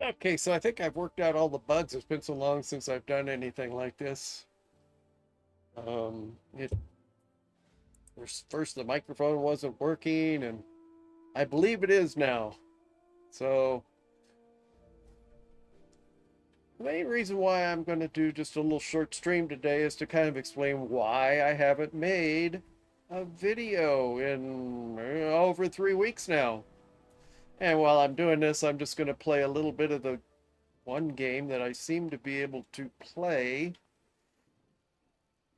Okay, so I think I've worked out all the bugs. It's been so long since I've done anything like this. It first the microphone wasn't working, and I believe it is now. So the main reason why I'm going to do just a little short stream today is to kind of explain why I haven't made a video in over 3 weeks now. And while I'm doing this, I'm just going to play a little bit of the one game that I seem to be able to play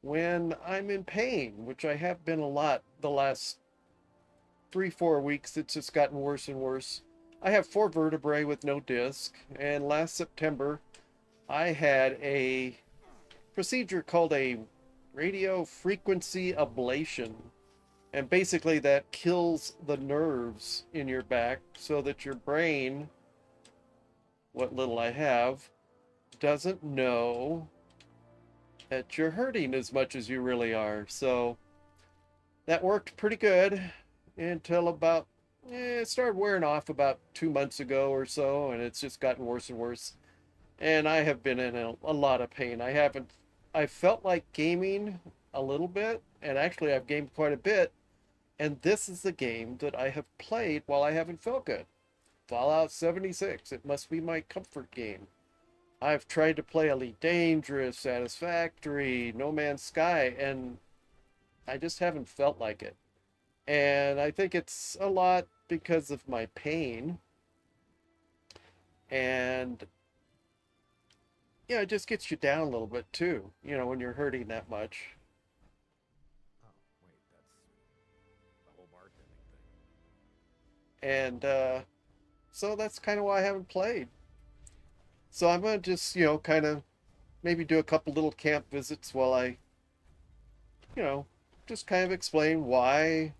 when I'm in pain, which I have been a lot the last 3, 4 weeks. It's just gotten worse and worse. I have 4 vertebrae with no disc, and last September I had a procedure called a radio frequency ablation. And basically, that kills the nerves in your back so that your brain, what little I have, doesn't know that you're hurting as much as you really are. So that worked pretty good until about, it started wearing off about 2 months ago or so, and it's just gotten worse and worse. And I have been in a lot of pain. I felt like gaming a little bit, and actually I've gamed quite a bit. And this is the game that I have played while I haven't felt good. Fallout 76. It must be my comfort game. I've tried to play Elite Dangerous, Satisfactory, No Man's Sky, and I just haven't felt like it. And I think it's a lot because of my pain. And yeah, it just gets you down a little bit too, when you're hurting that much. Oh, wait, that's the whole bartending thing. And so that's kind of why I haven't played. So I'm going to just, kind of maybe do a couple little camp visits while I, you know, just kind of explain why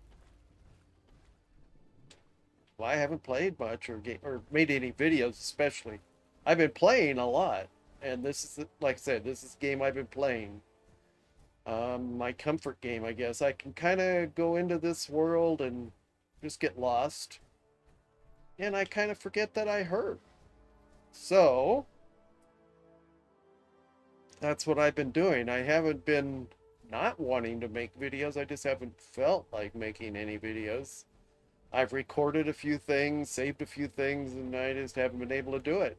I haven't played much or made any videos, especially. I've been playing a lot, and this is like I said, this is a game I've been playing. My comfort game, I guess. I can kind of go into this world and just get lost, and I kind of forget that I hurt. So that's what I've been doing. I haven't been not wanting to make videos. I just haven't felt like making any videos. I've recorded a few things, saved a few things, and I just haven't been able to do it.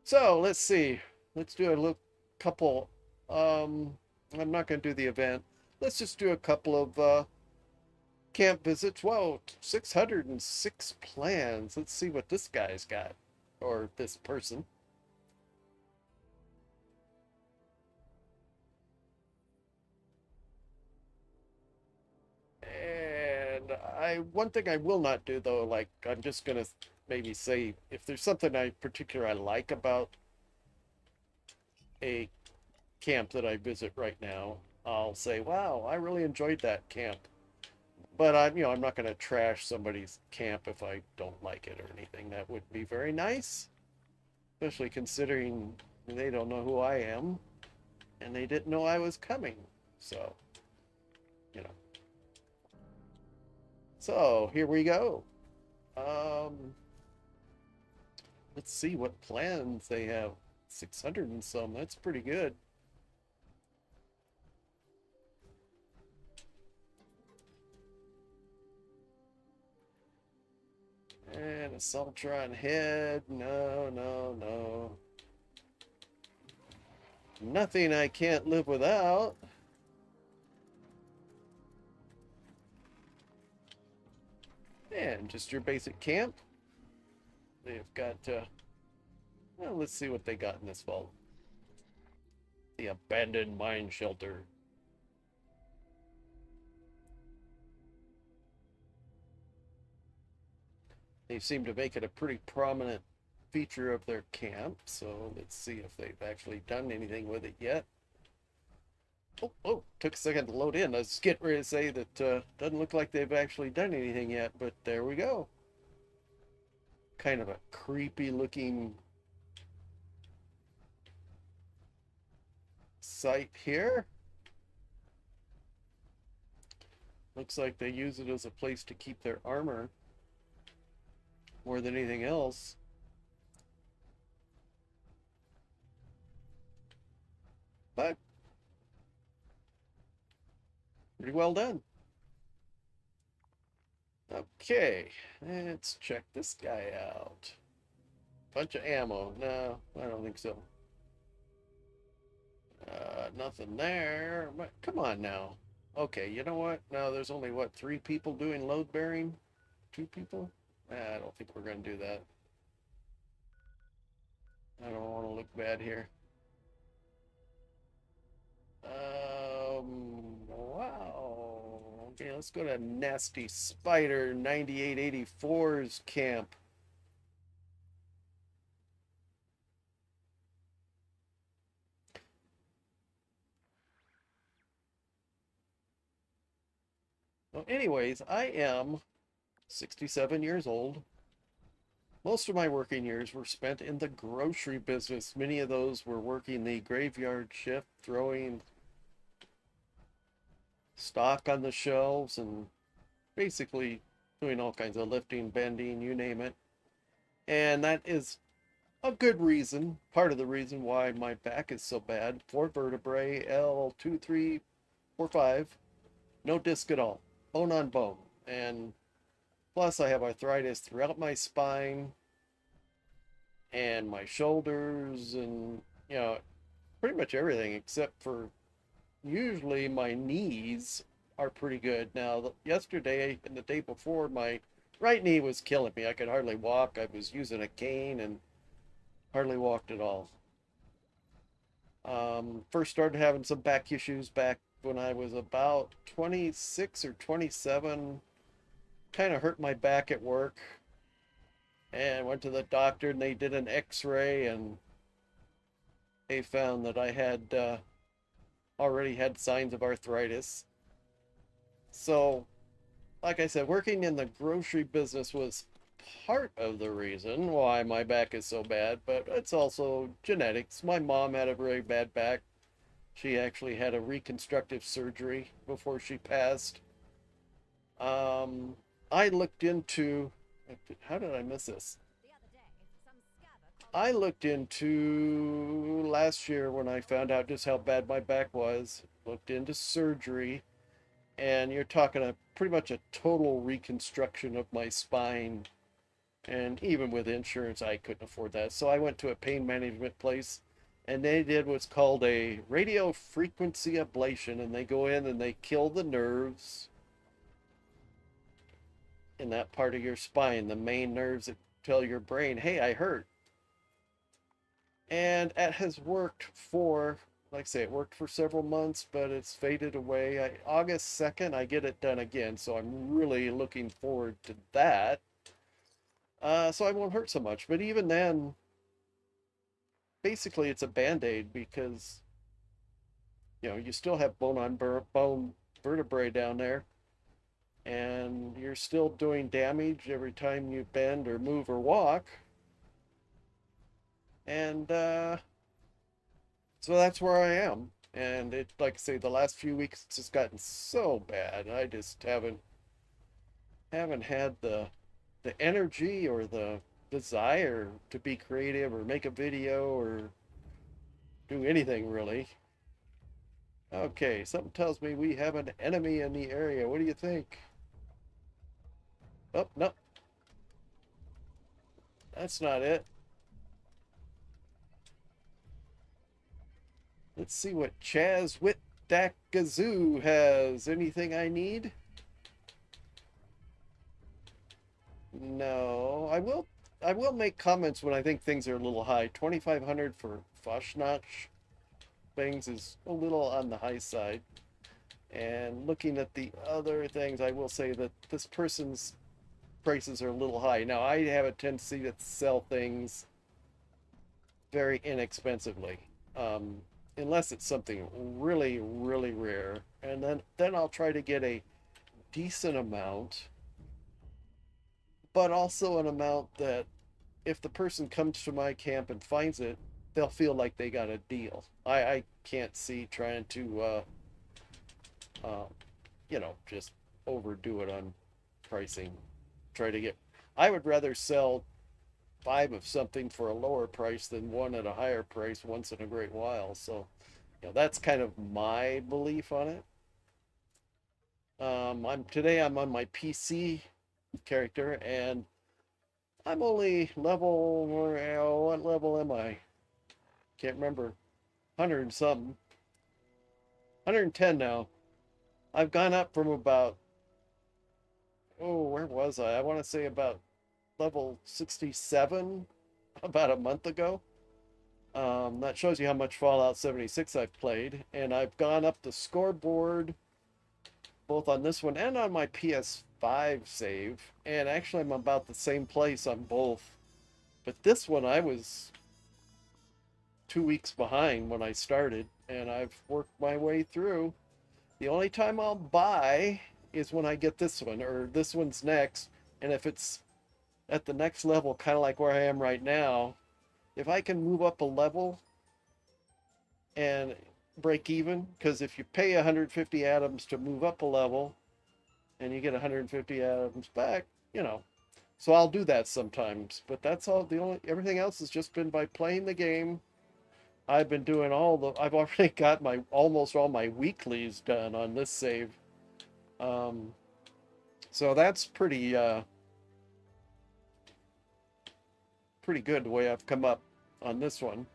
So let's see. Let's do a little couple. I'm not going to do the event. Let's just do a couple of camp visits. Whoa, 606 plans. Let's see what this guy's got, or this person. And one thing I will not do though, like I'm just gonna maybe say if there's something I like about a camp that I visit right now, I'll say, wow, I really enjoyed that camp. But I'm not gonna trash somebody's camp if I don't like it or anything. That would be very nice, especially considering they don't know who I am and they didn't know I was coming. So, you know. So here we go. Um, let's see what plans they have. 600 and some. That's pretty good. And a Sultron head. No, no, no. Nothing I can't live without. And just your basic camp. They've got, well, let's see what they got in this vault. The abandoned mine shelter. They seem to make it a pretty prominent feature of their camp. So let's see if they've actually done anything with it yet. Oh, took a second to load in. I was getting ready to say that doesn't look like they've actually done anything yet, but there we go. Kind of a creepy looking site here. Looks like they use it as a place to keep their armor more than anything else. but pretty well done. Okay, let's check this guy out. Bunch of ammo. No, I don't think so. Nothing there. But come on now. Okay, you know what? Now there's only what, three people doing load bearing? Two people? I don't think we're gonna do that. I don't want to look bad here. Wow. Okay, let's go to Nasty Spider 9884's camp. Well, anyways, I am 67 years old. Most of my working years were spent in the grocery business. Many of those were working the graveyard shift, throwing stock on the shelves and basically doing all kinds of lifting, bending, you name it. And that is a good reason, part of the reason why my back is so bad. Four vertebrae, L2345, no disc at all, bone on bone. And plus I have arthritis throughout my spine and my shoulders and, pretty much everything except for usually my knees are pretty good. Now, yesterday and the day before, my right knee was killing me. I could hardly walk. I was using a cane and hardly walked at all. First started having some back issues back when I was about 26 or 27. Kind of hurt my back at work and went to the doctor and they did an x-ray and they found that I had already had signs of arthritis. So, like I said, working in the grocery business was part of the reason why my back is so bad, but it's also genetics. My mom had a very bad back. She actually had a reconstructive surgery before she passed. Um, I looked into, how did I miss this? I looked into last year when I found out just how bad my back was, looked into surgery, and you're talking pretty much a total reconstruction of my spine. And even with insurance, I couldn't afford that. So I went to a pain management place and they did what's called a radio frequency ablation. And they go in and they kill the nerves in that part of your spine, the main nerves that tell your brain, hey, I hurt. And it has worked for, like I say, it worked for several months, but it's faded away. August 2nd, I get it done again. So I'm really looking forward to that. So I won't hurt so much. But even then, basically it's a band-aid because, you still have bone on bone vertebrae down there. And you're still doing damage every time you bend or move or walk. And so that's where I am. And it, like I say, the last few weeks it's just gotten so bad. I just haven't had the energy or the desire to be creative or make a video or do anything really. Okay, something tells me we have an enemy in the area. What do you think? Oh, no, that's not it. Let's see what Chaz Witdakazoo has. Anything I need? No, I will make comments when I think things are a little high. 2,500 for Foshnach things is a little on the high side. And looking at the other things, I will say that this person's prices are a little high. Now, I have a tendency to sell things very inexpensively, unless it's something really, really rare. And then I'll try to get a decent amount, but also an amount that if the person comes to my camp and finds it, they'll feel like they got a deal. I can't see trying to, just overdo it on pricing. Try to get, I would rather sell five of something for a lower price than one at a higher price once in a great while. So That's kind of my belief on it. I'm on my PC character, and I'm only level, what level am I? Can't remember. 100 and something. 110 now. I've gone up from about, where was I? I want to say about level 67 about a month ago. That shows you how much Fallout 76 I've played. And I've gone up the scoreboard both on this one and on my PS5 save. And actually, I'm about the same place on both. But this one, I was 2 weeks behind when I started, and I've worked my way through. The only time I'll buy is when I get this one, or this one's next. And if it's at the next level, kind of like where I am right now, if I can move up a level and break even, because if you pay 150 atoms to move up a level and you get 150 atoms back, you know. So I'll do that sometimes, but that's all. The only everything else has just been by playing the game. I've been doing I've already got my almost all my weeklies done on this save. Um, so that's pretty good the way I've come up on this one.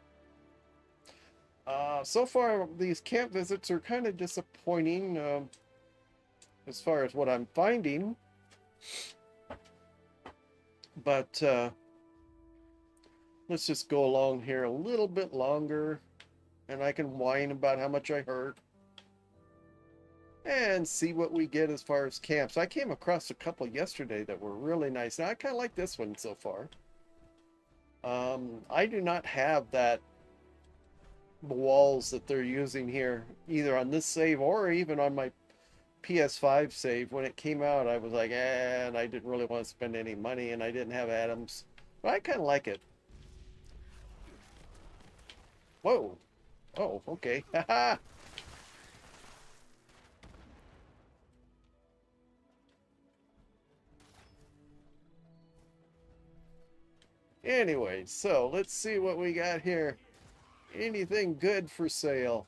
So far, these camp visits are kind of disappointing as far as what I'm finding. But let's just go along here a little bit longer, and I can whine about how much I hurt and see what we get as far as camps. I came across a couple yesterday that were really nice. Now, I kind of like this one so far. I do not have that walls that they're using here, either on this save or even on my PS5 save. When it came out, I was like, and I didn't really want to spend any money, and I didn't have atoms. But I kind of like it. Whoa. Oh, okay. Haha. Anyway, so let's see what we got here. Anything good for sale?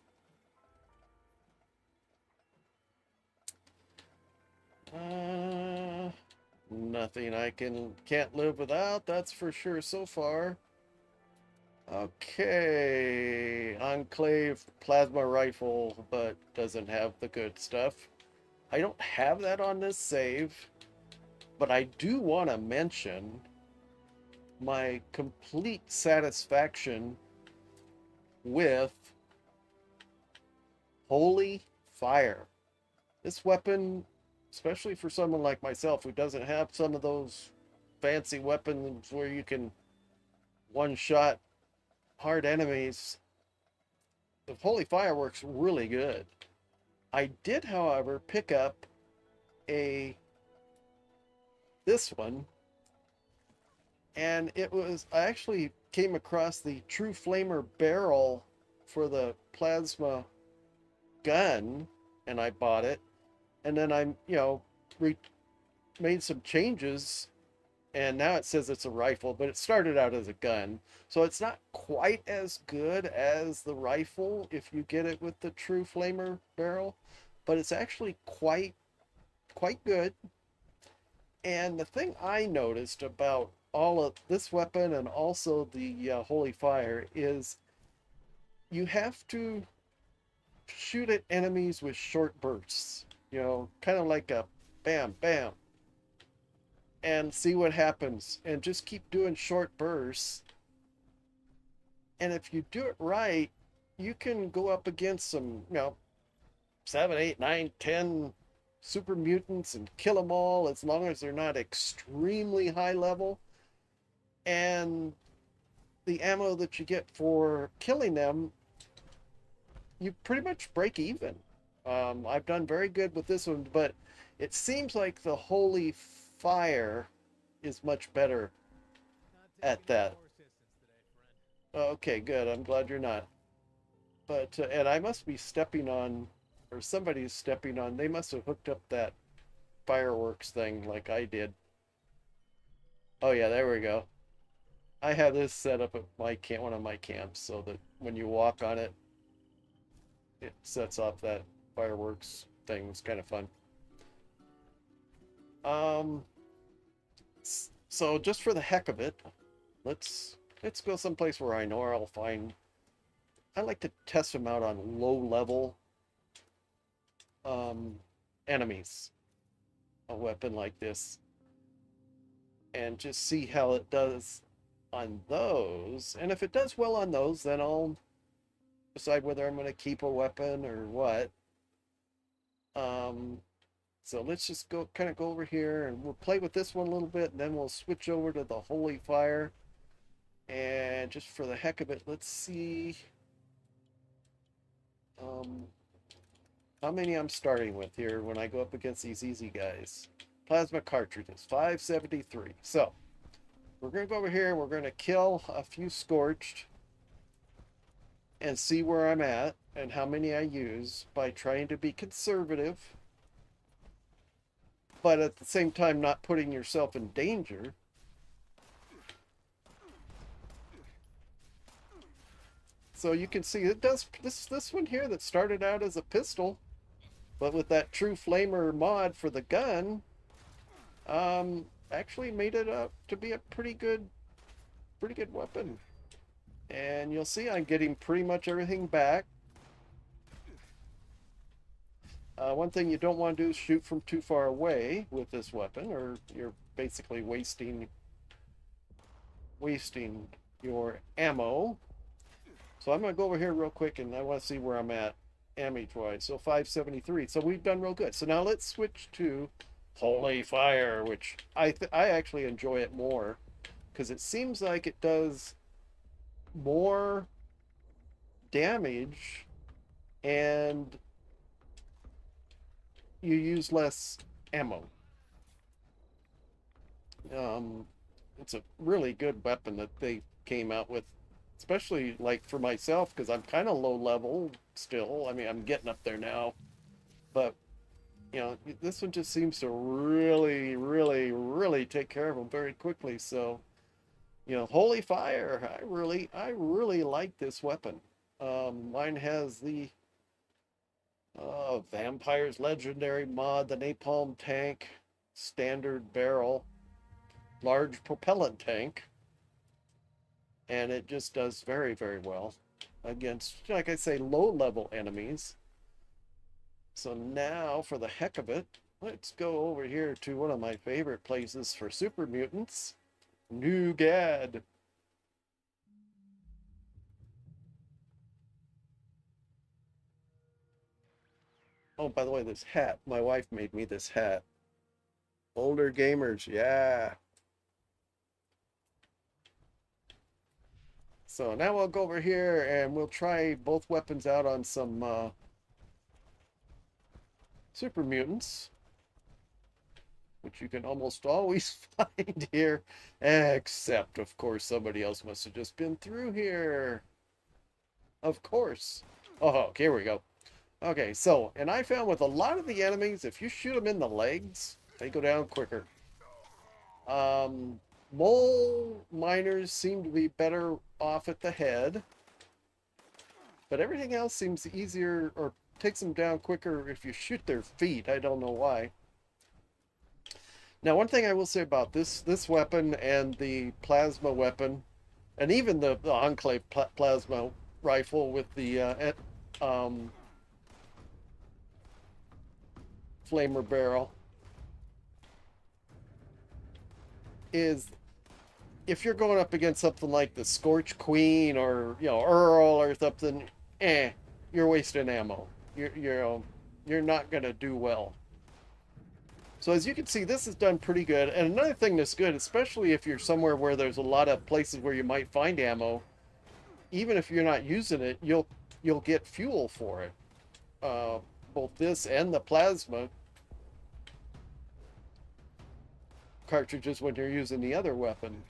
Uh, Nothing I can't live without, that's for sure so far. Okay, Enclave plasma rifle, but doesn't have the good stuff. I don't have that on this save, but I do want to mention my complete satisfaction with Holy Fire. This weapon, especially for someone like myself who doesn't have some of those fancy weapons where you can one-shot hard enemies, the Holy Fire works really good. I did, however, pick up a this one, and I actually came across the True Flamer barrel for the plasma gun, and I bought it, and then re- made some changes, and now it says it's a rifle, but it started out as a gun. So it's not quite as good as the rifle if you get it with the True Flamer barrel, but it's actually quite good. And the thing I noticed about all of this weapon and also the Holy Fire is you have to shoot at enemies with short bursts, kind of like a bam, bam, and see what happens. And just keep doing short bursts. And if you do it right, you can go up against some, 7, 8, 9, 10 super mutants and kill them all as long as they're not extremely high level. And the ammo that you get for killing them, you pretty much break even. I've done very good with this one, but it seems like the Holy Fire is much better at that. Okay, good. I'm glad you're not. But and I must be stepping on, or somebody's stepping on. They must have hooked up that fireworks thing like I did. Oh yeah, there we go. I have this set up at my camp, one of my camps, so that when you walk on it, it sets off that fireworks thing. It's kind of fun. Um, so just for the heck of it, let's go someplace where I know I'll find. I like to test them out on low level um, enemies. A weapon like this, and just see how it does on those. And if it does well on those, then I'll decide whether I'm going to keep a weapon or what. Um, so let's just go kind of go over here and we'll play with this one a little bit, and then we'll switch over to the Holy Fire. And just for the heck of it, let's see um, how many I'm starting with here when I go up against these easy guys. Plasma cartridges, 573. So we're going to go over here and we're going to kill a few scorched and see where I'm at and how many I use by trying to be conservative, but at the same time not putting yourself in danger. So you can see it does this one here that started out as a pistol, but with that true flamer mod for the gun, actually made it up to be a pretty good weapon. And you'll see I'm getting pretty much everything back. One thing you don't want to do is shoot from too far away with this weapon, or you're basically wasting your ammo. So I'm going to go over here real quick, and I want to see where I'm at damage-wise. So 573. So we've done real good. So now let's switch to Holy Fire, which I actually enjoy it more because it seems like it does more damage and you use less ammo. It's a really good weapon that they came out with, especially like for myself, because I'm kind of low level still. I mean, I'm getting up there now, but you know, this one just seems to really, really, really take care of them very quickly. So, you know, Holy Fire, I really like this weapon. Mine has the Vampire's Legendary mod, the Napalm Tank, Standard Barrel, Large Propellant Tank, and it just does very, very well against, like I say, low-level enemies. So now, for the heck of it, let's go over here to one of my favorite places for super mutants, New Gad. Oh, by the way, this hat, my wife made me this hat. Older gamers, yeah. So now we'll go over here and we'll try both weapons out on some super mutants, which you can almost always find here, except of course somebody else must have just been through here. Of course. Oh, here we go. Okay, so, and I found with a lot of the enemies, if you shoot them in the legs, they go down quicker. Mole miners seem to be better off at the head, but everything else seems easier or takes them down quicker if you shoot their feet. I don't know why. Now, one thing I will say about this weapon and the plasma weapon, and even the Enclave plasma rifle with the flamer barrel, is if you're going up against something like the Scorch Queen or, you know, Earl or something, you're wasting ammo. You're not gonna do well. So as you can see, this is done pretty good. And another thing that's good, especially if you're somewhere where there's a lot of places where you might find ammo, even if you're not using it, you'll get fuel for it. Both this and the plasma cartridges when you're using the other weapon.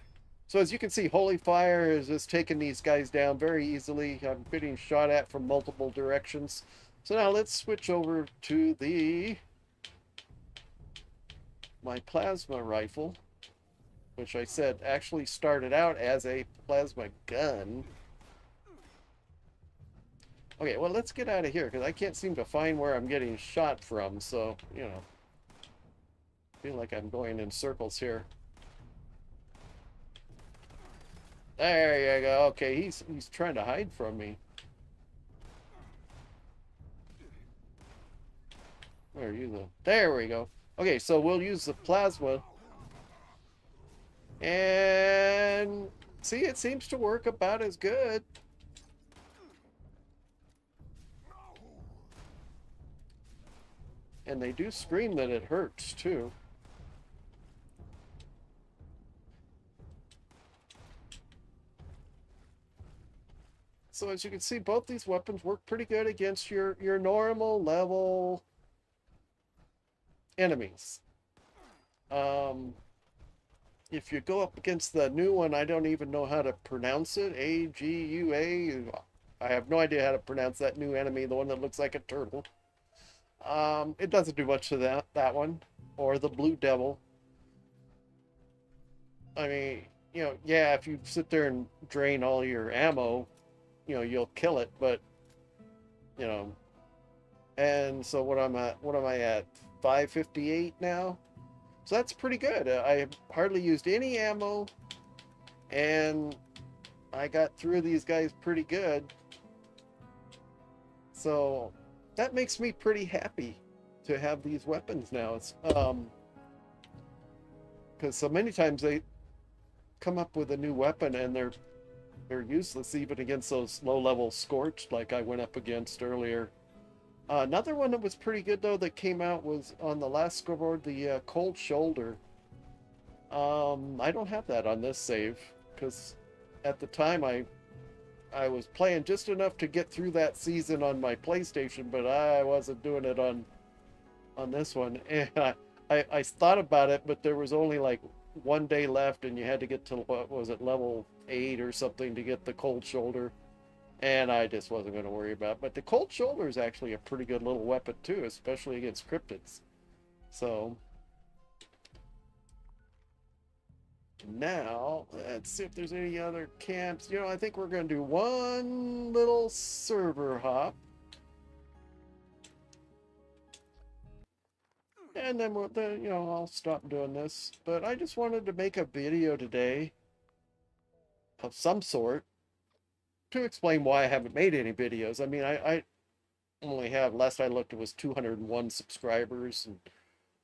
So as you can see, Holy Fire is just taking these guys down very easily. I'm getting shot at from multiple directions. So now let's switch over to my plasma rifle, which I said actually started out as a plasma gun. Okay, well, let's get out of here because I can't seem to find where I'm getting shot from. So, feel like I'm going in circles here. There you go. Okay, he's trying to hide from me. Where are you though? There we go. Okay, so we'll use the plasma. And see, it seems to work about as good. And they do scream that it hurts too. So as you can see, both these weapons work pretty good against your normal level enemies. Um, if you go up against the new one, I don't even know how to pronounce it. AGUA. I have no idea how to pronounce that new enemy, the one that looks like a turtle. It doesn't do much to that one, or the Blue Devil. I mean, yeah, if you sit there and drain all your ammo, you'll kill it, but you know, and so what am I at? 558 now. So that's pretty good. I hardly used any ammo, and I got through these guys pretty good. So that makes me pretty happy to have these weapons now. It's because so many times they come up with a new weapon and they're useless even against those low level scorched like I went up against earlier. Another one that was pretty good though that came out was on the last scoreboard, the cold shoulder. I don't have that on this save because at the time I was playing just enough to get through that season on my PlayStation, but I wasn't doing it on this one. And I thought about it, but there was only like one day left, and you had to get to what was it, level 8 or something to get the cold shoulder. And I just wasn't going to worry about it. But the cold shoulder is actually a pretty good little weapon too, especially against cryptids. So now let's see if there's any other camps. I think we're going to do one little server hop. And then I'll stop doing this. But I just wanted to make a video today of some sort to explain why I haven't made any videos. I mean, I only have, last I looked, it was 201 subscribers. And,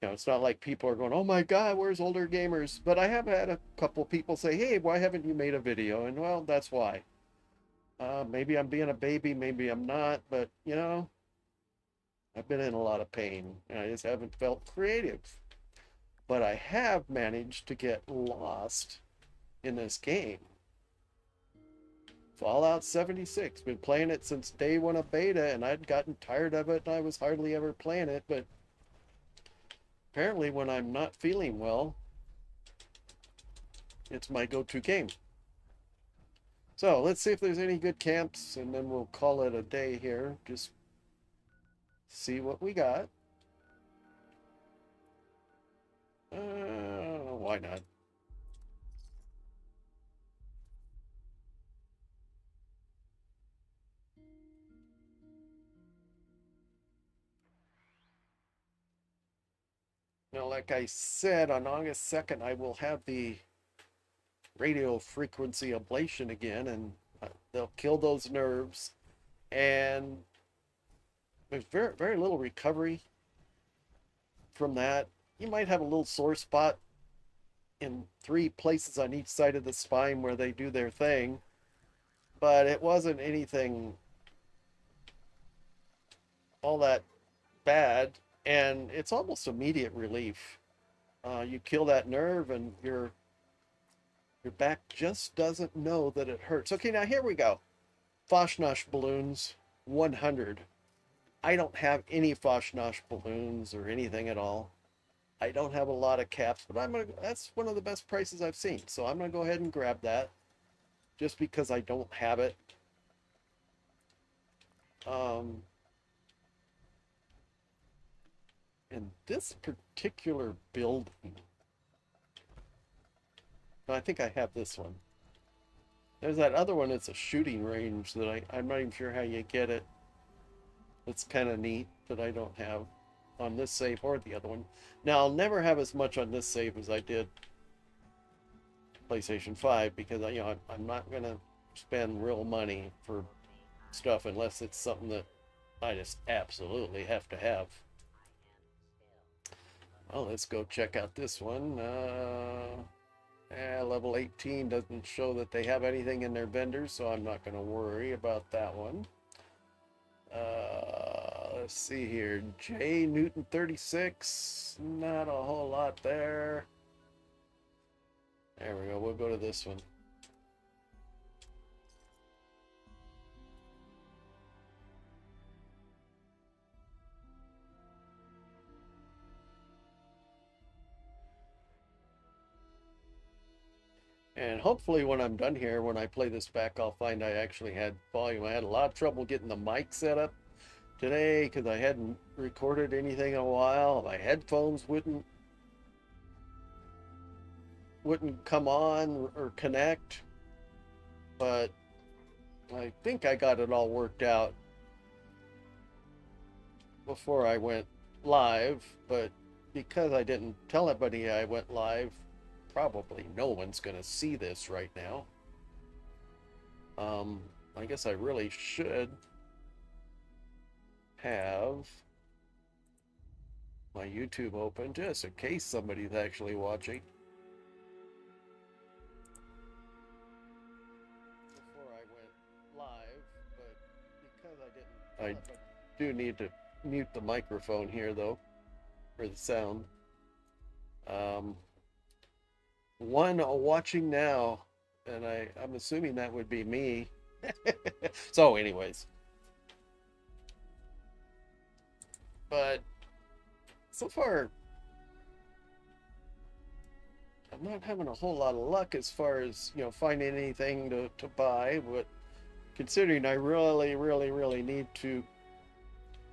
it's not like people are going, oh my God, where's older gamers? But I have had a couple people say, hey, why haven't you made a video? And well, that's why. Maybe I'm being a baby, maybe I'm not. But, I've been in a lot of pain and I just haven't felt creative. But I have managed to get lost in this game. Fallout 76. Been playing it since day one of beta, and I'd gotten tired of it, and I was hardly ever playing it, but apparently when I'm not feeling well, it's my go-to game. So let's see if there's any good camps, and then we'll call it a day here. Just see what we got. Why not? Like I said, on August 2nd, I will have the radio frequency ablation again, and they'll kill those nerves. And there's very, very little recovery from that. You might have a little sore spot in 3 places on each side of the spine where they do their thing, but it wasn't anything all that bad, and it's almost immediate relief. You kill that nerve, and your back just doesn't know that it hurts. Okay, now here we go. Foshnosh balloons, 100. I don't have any Foshnosh balloons or anything at all. I don't have a lot of caps, but that's one of the best prices I've seen. So I'm gonna go ahead and grab that just because I don't have it. And this particular building, no, I think I have this one. There's that other one, it's a shooting range that I'm not even sure how you get it. It's kind of neat that I don't have on this save or the other one. Now, I'll never have as much on this save as I did PlayStation 5 because I'm not going to spend real money for stuff unless it's something that I just absolutely have to have. Well, let's go check out this one. Level 18 doesn't show that they have anything in their vendors, so I'm not going to worry about that one. Let's see here. J Newton 36. Not a whole lot there. There we go. We'll go to this one. And hopefully when I'm done here, when I play this back, I'll find I actually had volume. I had a lot of trouble getting the mic set up today because I hadn't recorded anything in a while. My headphones wouldn't come on or connect, but I think I got it all worked out before I went live. But because I didn't tell anybody I went live, probably no one's gonna see this right now. I guess I really should have my YouTube open just in case somebody's actually watching. Before I went live, but because I didn't, I do need to mute the microphone here though, for the sound. One watching now, and I'm assuming that would be me. So anyways, but so far I'm not having a whole lot of luck as far as finding anything to buy, but considering I really need to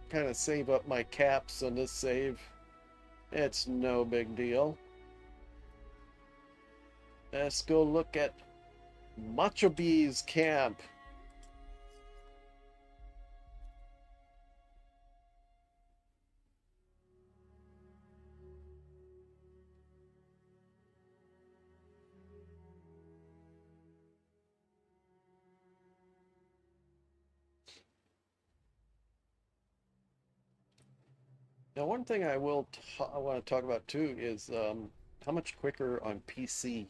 kind of save up my caps on this save, it's no big deal. Let's go look at Macho Bee's camp. Now, one thing I want to talk about too is how much quicker on PC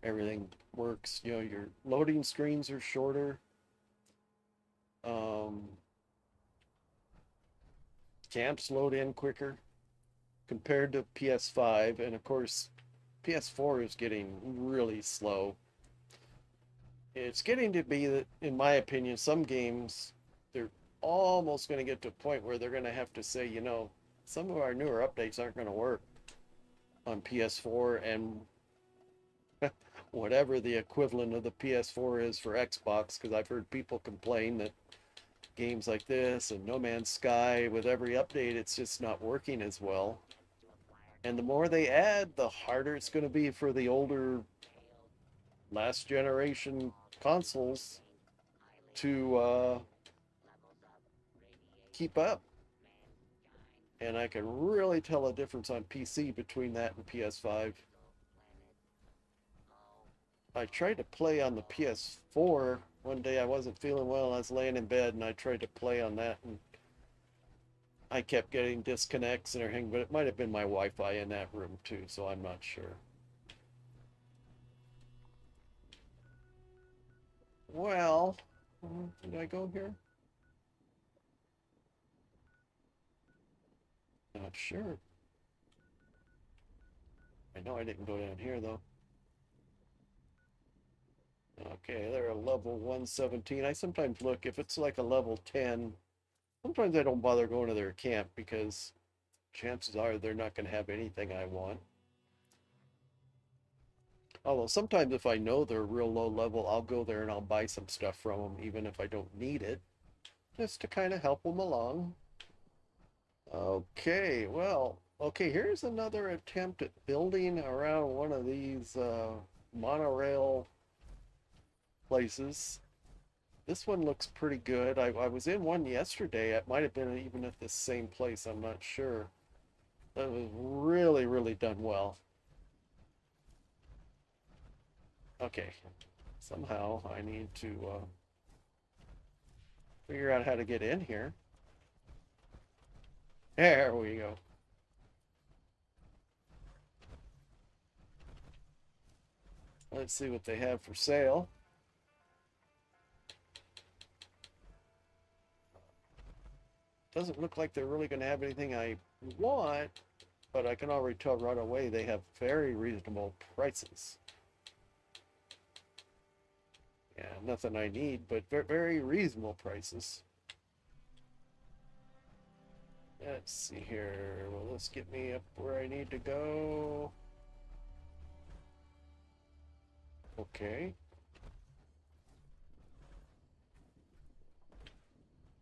everything works. Your loading screens are shorter. Camps load in quicker compared to PS5, and of course, PS4 is getting really slow. It's getting to be that, in my opinion, some games they're almost going to get to a point where they're going to have to say, some of our newer updates aren't going to work on PS4, and whatever the equivalent of the PS4 is for Xbox, because I've heard people complain that games like this and No Man's Sky, with every update, it's just not working as well. And the more they add, the harder it's going to be for the older last generation consoles to keep up. And I can really tell a difference on PC between that and PS5. I tried to play on the PS4 one day. I wasn't feeling well. I was laying in bed and I tried to play on that, and I kept getting disconnects and everything, but it might have been my Wi-Fi in that room too, so I'm not sure. Well, did I go here? Not sure. I know I didn't go down here though. Okay, they're a level 117. I sometimes look, if it's like a level 10, sometimes I don't bother going to their camp because chances are they're not going to have anything I want. Although sometimes if I know they're real low level, I'll go there and I'll buy some stuff from them, even if I don't need it, just to kind of help them along. Okay, well, okay, here's another attempt at building around one of these monorail places. This one looks pretty good. I was in one yesterday. It might have been even at the same place. I'm not sure. That was really, really done well. Okay. Somehow I need to figure out how to get in here. There we go. Let's see what they have for sale. Doesn't look like they're really going to have anything I want, but I can already tell right away they have very reasonable prices. Yeah, nothing I need, but very reasonable prices. Let's see here. Will this get me up where I need to go? Okay.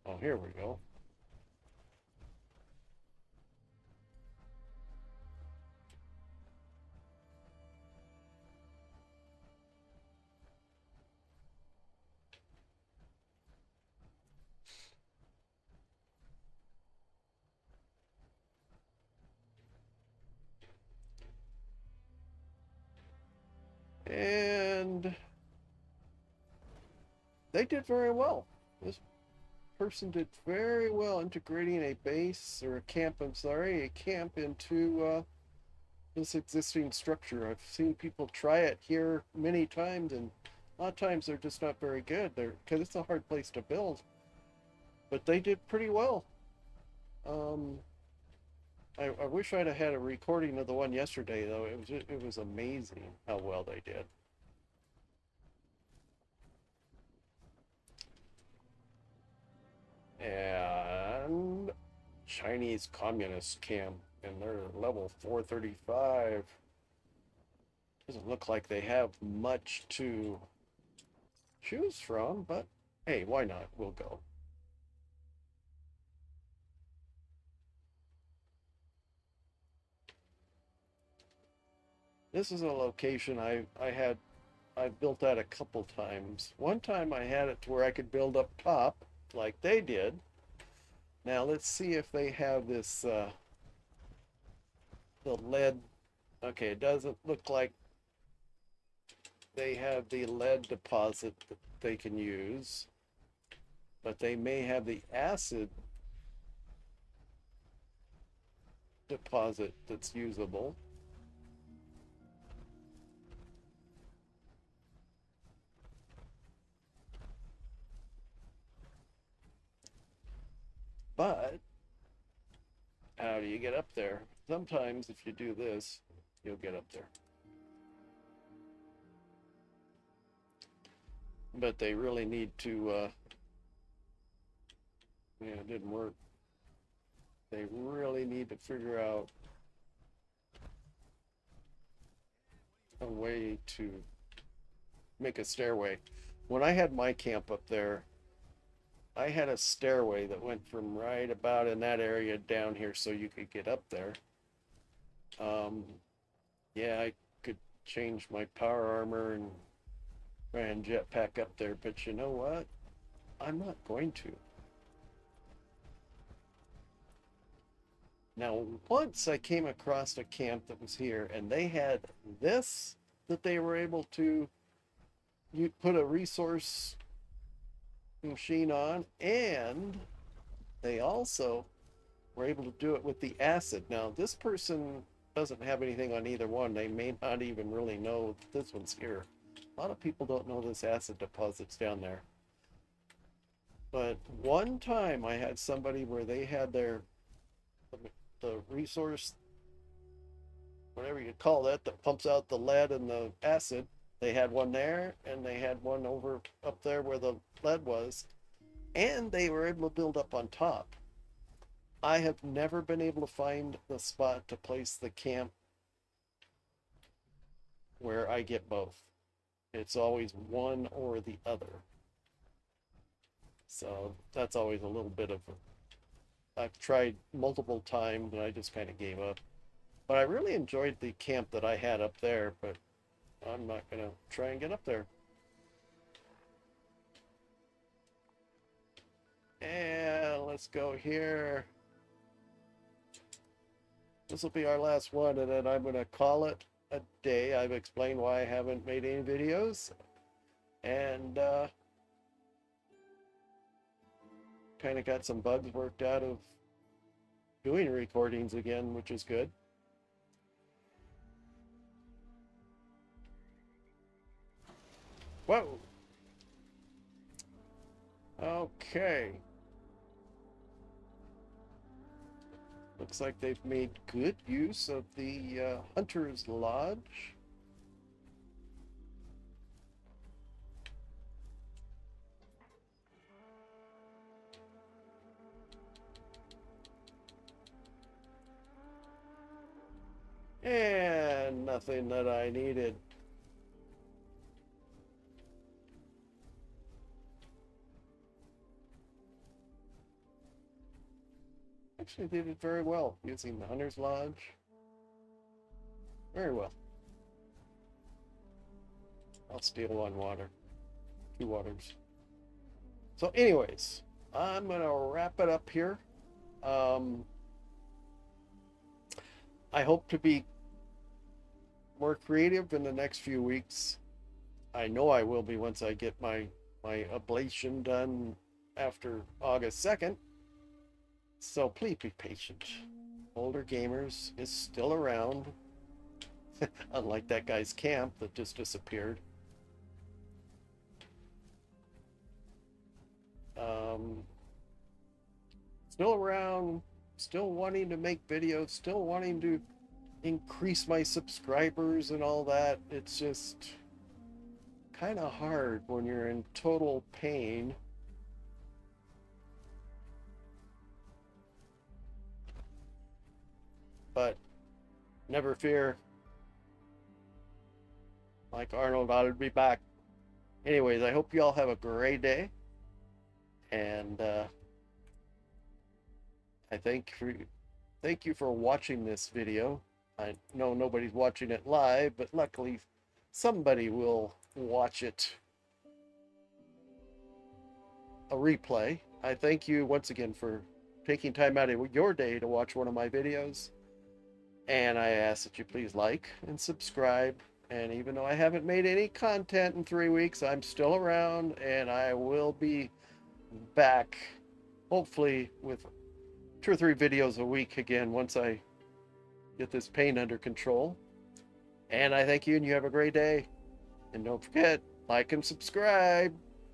Oh, here we go. And they did very well. This person did very well integrating a base or a camp, I'm sorry, a camp into this existing structure. I've seen people try it here many times, and a lot of times they're just not very good. They're because it's a hard place to build, but they did pretty well. Um, I wish I'd have had a recording of the one yesterday, though. It was amazing how well they did. And Chinese communist camp, and they're level 435. Doesn't look like they have much to choose from, but hey, why not? We'll go. This is a location I've built at a couple times. One time I had it to where I could build up top like they did. Now let's see if they have this the lead. Okay, it doesn't look like they have the lead deposit that they can use, but they may have the acid deposit that's usable. But how do you get up there? Sometimes if you do this, you'll get up there. But they really need to, yeah, it didn't work. They really need to figure out a way to make a stairway. When I had my camp up there, I had a stairway that went from right about in that area down here so you could get up there. Um, yeah, I could change my power armor and try and jetpack up there, but you know what? I'm not going to. Now, once I came across a camp that was here, and they had this that they were able to you put a resource machine on, and they also were able to do it with the acid. Now, this person doesn't have anything on either one. They may not even really know this one's here. A lot of people don't know this acid deposit's down there. But one time I had somebody where they had the resource, whatever you call that pumps out the lead and the acid. They had one there, and they had one over up there where the lead was, and they were able to build up on top. I have never been able to find the spot to place the camp where I get both. It's always one or the other. So that's always a little bit of I've tried multiple times and I just kind of gave up. But I really enjoyed the camp that I had up there, but I'm not going to try and get up there. And let's go here. This will be our last one, and then I'm going to call it a day. I've explained why I haven't made any videos, and kind of got some bugs worked out of doing recordings again, which is good. Whoa. Okay. Looks like they've made good use of the Hunter's Lodge. And nothing that I needed. Actually, they did very well using the Hunter's Lodge. Very well. I'll steal 1 water. 2 waters. So anyways, I'm going to wrap it up here. I hope to be more creative in the next few weeks. I know I will be once I get my ablation done after August 2nd. So please be patient. Older Gamers is still around. Unlike that guy's camp that just disappeared. Still around, still wanting to make videos, still wanting to increase my subscribers and all that. It's just kind of hard when you're in total pain. But never fear. Like Arnold, I'll be back. Anyways, I hope you all have a great day. And I thank you for watching this video. I know nobody's watching it live, but luckily somebody will watch it a replay. I thank you once again for taking time out of your day to watch one of my videos. And I ask that you please like and subscribe. And even though I haven't made any content in 3 weeks, I'm still around, and I will be back, hopefully with 2 or 3 videos a week again once I get this pain under control. And I thank you, and you have a great day. And don't forget, like and subscribe.